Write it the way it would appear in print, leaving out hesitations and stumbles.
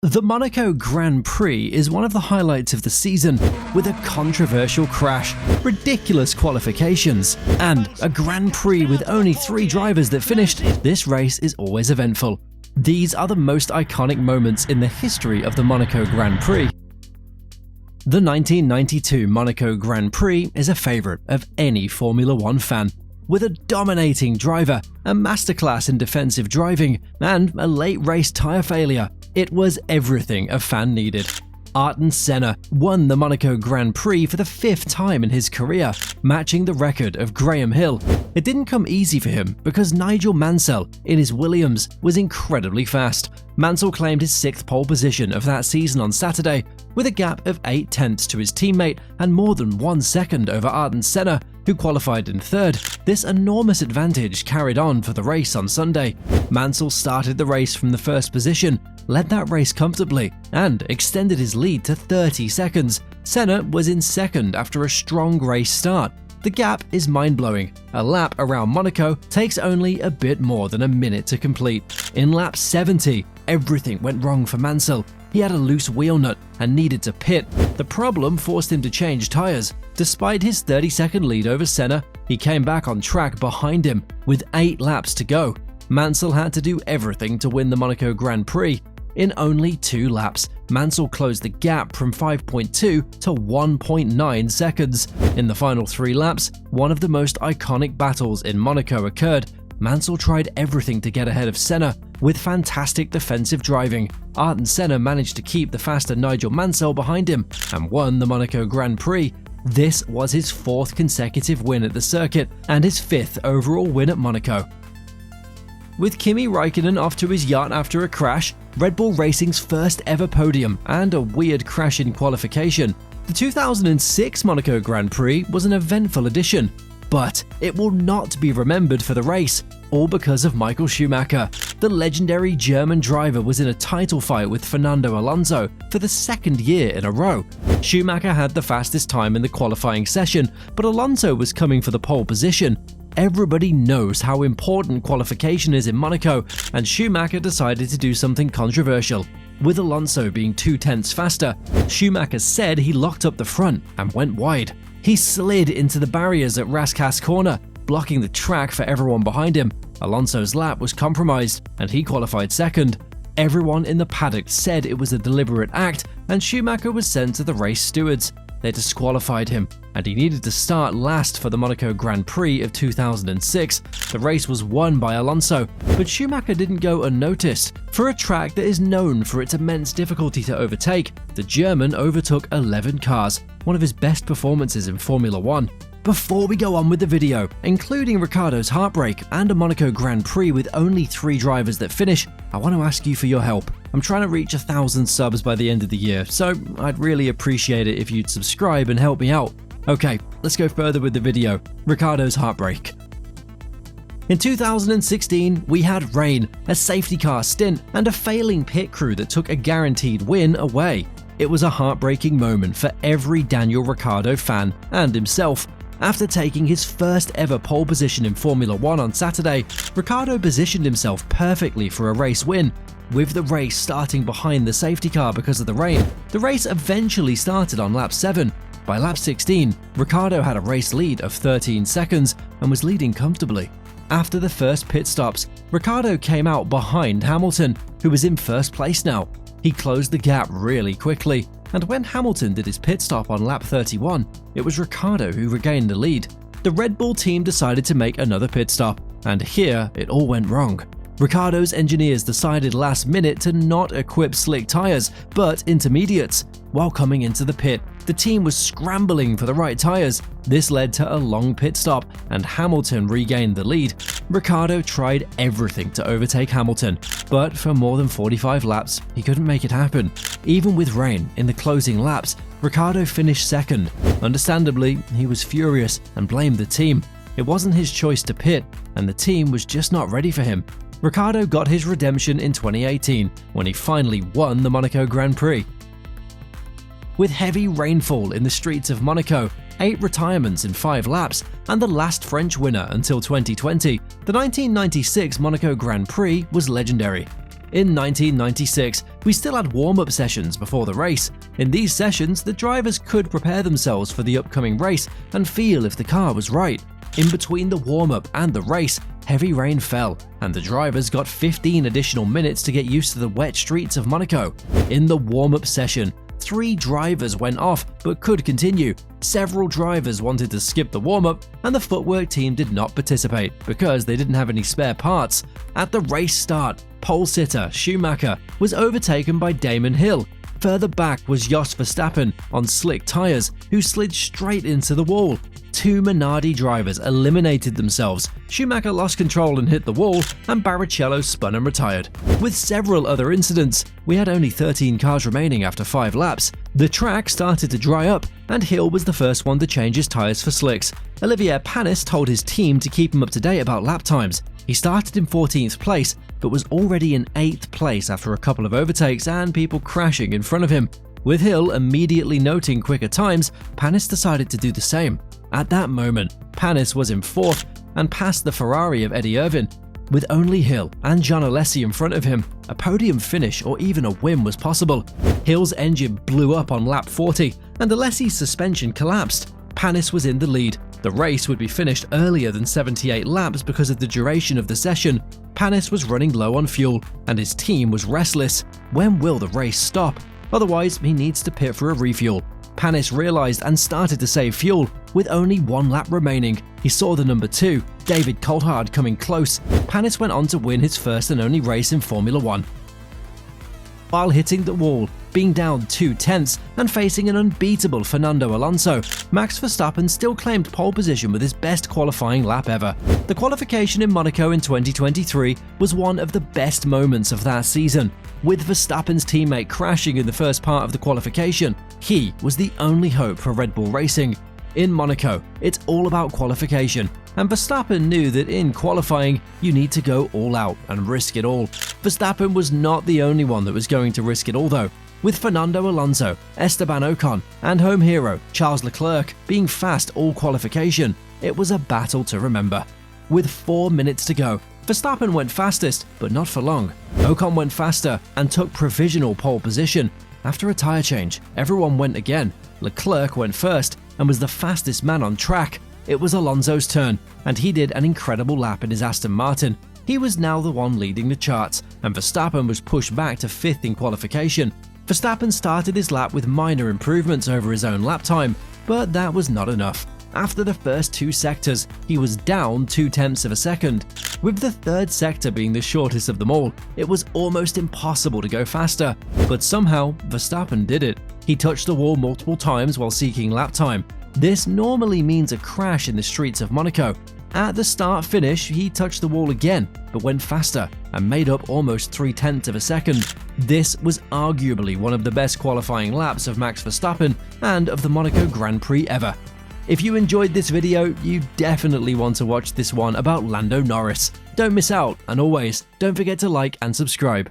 The Monaco Grand Prix is one of the highlights of the season, with a controversial crash, ridiculous qualifications, and a Grand Prix with only 3 drivers that finished. This race is always eventful. These are the most iconic moments in the history of the Monaco Grand Prix. The 1992 Monaco Grand Prix is a favorite of any Formula One fan. With a dominating driver, a masterclass in defensive driving, and a late race tyre failure, it was everything a fan needed. Ayrton Senna won the Monaco Grand Prix for the 5th time in his career, matching the record of Graham Hill. It didn't come easy for him because Nigel Mansell in his Williams was incredibly fast. Mansell claimed his 6th pole position of that season on Saturday, with a gap of 8 tenths to his teammate and more than 1 second over Ayrton Senna, who qualified in 3rd. This enormous advantage carried on for the race on Sunday. Mansell started the race from the 1st position, led that race comfortably, and extended his lead to 30 seconds. Senna was in 2nd after a strong race start. The gap is mind-blowing. A lap around Monaco takes only a bit more than a minute to complete. In lap 70, everything went wrong for Mansell. He had a loose wheel nut and needed to pit. The problem forced him to change tyres. Despite his 30-second lead over Senna, he came back on track behind him with 8 laps to go. Mansell had to do everything to win the Monaco Grand Prix. In only 2 laps, Mansell closed the gap from 5.2 to 1.9 seconds. In the final 3 laps, one of the most iconic battles in Monaco occurred. Mansell tried everything to get ahead of Senna. With fantastic defensive driving, Ayrton Senna managed to keep the faster Nigel Mansell behind him and won the Monaco Grand Prix. This was his 4th consecutive win at the circuit and his 5th overall win at Monaco. With Kimi Räikkönen off to his yacht after a crash, Red Bull Racing's first ever podium, and a weird crash in qualification, the 2006 Monaco Grand Prix was an eventful edition. But it will not be remembered for the race, all because of Michael Schumacher. The legendary German driver was in a title fight with Fernando Alonso for the 2nd year in a row. Schumacher had the fastest time in the qualifying session, but Alonso was coming for the pole position. Everybody knows how important qualification is in Monaco, and Schumacher decided to do something controversial. With Alonso being 2 tenths faster, Schumacher said he locked up the front and went wide. He slid into the barriers at Rascasse Corner, blocking the track for everyone behind him. Alonso's lap was compromised, and he qualified 2nd. Everyone in the paddock said it was a deliberate act, and Schumacher was sent to the race stewards. They disqualified him, and he needed to start last for the Monaco Grand Prix of 2006. The race was won by Alonso, but Schumacher didn't go unnoticed. For a track that is known for its immense difficulty to overtake, the German overtook 11 cars, one of his best performances in Formula One. Before we go on with the video, including Ricciardo's heartbreak and a Monaco Grand Prix with only 3 drivers that finish, I want to ask you for your help. I'm trying to reach 1,000 subs by the end of the year, so I'd really appreciate it if you'd subscribe and help me out. Okay, let's go further with the video. Ricciardo's heartbreak. In 2016, we had rain, a safety car stint, and a failing pit crew that took a guaranteed win away. It was a heartbreaking moment for every Daniel Ricciardo fan and himself. After taking his first ever pole position in Formula One on Saturday, Ricciardo positioned himself perfectly for a race win, with the race starting behind the safety car because of the rain. The race eventually started on lap 7. By lap 16, Ricciardo had a race lead of 13 seconds and was leading comfortably. After the first pit stops, Ricciardo came out behind Hamilton, who was in 1st place now. He closed the gap really quickly, and when Hamilton did his pit stop on lap 31, it was Ricciardo who regained the lead. The Red Bull team decided to make another pit stop, and here it all went wrong. Ricciardo's engineers decided last minute to not equip slick tyres, but intermediates. While coming into the pit, the team was scrambling for the right tyres. This led to a long pit stop, and Hamilton regained the lead. Ricciardo tried everything to overtake Hamilton, but for more than 45 laps, he couldn't make it happen. Even with rain in the closing laps, Ricciardo finished 2nd. Understandably, he was furious and blamed the team. It wasn't his choice to pit, and the team was just not ready for him. Ricciardo got his redemption in 2018 when he finally won the Monaco Grand Prix. With heavy rainfall in the streets of Monaco, 8 retirements in 5 laps, and the last French winner until 2020, the 1996 Monaco Grand Prix was legendary. In 1996, we still had warm-up sessions before the race. In these sessions, the drivers could prepare themselves for the upcoming race and feel if the car was right. In between the warm-up and the race, heavy rain fell, and the drivers got 15 additional minutes to get used to the wet streets of Monaco. In the warm-up session, 3 drivers went off but could continue. Several drivers wanted to skip the warm-up, and the footwork team did not participate because they didn't have any spare parts. At the race start, pole sitter Schumacher was overtaken by Damon Hill. Further back was Jos Verstappen on slick tyres, who slid straight into the wall. 2 Minardi drivers eliminated themselves. Schumacher lost control and hit the wall, and Barrichello spun and retired. With several other incidents, we had only 13 cars remaining after 5 laps. The track started to dry up, and Hill was the first one to change his tyres for slicks. Olivier Panis told his team to keep him up to date about lap times. He started in 14th place, but was already in 8th place after a couple of overtakes and people crashing in front of him. With Hill immediately noting quicker times, Panis decided to do the same. At that moment, Panis was in 4th and passed the Ferrari of Eddie Irvine. With only Hill and John Alesi in front of him, a podium finish or even a win was possible. Hill's engine blew up on lap 40 and Alesi's suspension collapsed. Panis was in the lead. The race would be finished earlier than 78 laps because of the duration of the session. Panis was running low on fuel and his team was restless. When will the race stop? Otherwise, he needs to pit for a refuel. Panis realized and started to save fuel. With only 1 lap remaining, he saw the number 2, David Coulthard, coming close. Panis went on to win his first and only race in Formula 1. While hitting the wall, being down 2 tenths and facing an unbeatable Fernando Alonso, Max Verstappen still claimed pole position with his best qualifying lap ever. The qualification in Monaco in 2023 was one of the best moments of that season. With Verstappen's teammate crashing in the first part of the qualification, he was the only hope for Red Bull Racing. In Monaco, it's all about qualification, and Verstappen knew that in qualifying, you need to go all out and risk it all. Verstappen was not the only one that was going to risk it all though. With Fernando Alonso, Esteban Ocon, and home hero Charles Leclerc being fast all qualification, it was a battle to remember. With 4 minutes to go, Verstappen went fastest, but not for long. Ocon went faster and took provisional pole position. After a tyre change, everyone went again. Leclerc went first and was the fastest man on track. It was Alonso's turn, and he did an incredible lap in his Aston Martin. He was now the one leading the charts, and Verstappen was pushed back to 5th in qualification. Verstappen started his lap with minor improvements over his own lap time, but that was not enough. After the first 2 sectors, he was down 2 tenths of a second. With the 3rd sector being the shortest of them all, it was almost impossible to go faster, but somehow Verstappen did it. He touched the wall multiple times while seeking lap time. This normally means a crash in the streets of Monaco. At the start-finish, he touched the wall again, but went faster and made up almost 3 tenths of a second. This was arguably one of the best qualifying laps of Max Verstappen and of the Monaco Grand Prix ever. If you enjoyed this video, you definitely want to watch this one about Lando Norris. Don't miss out, and always, don't forget to like and subscribe.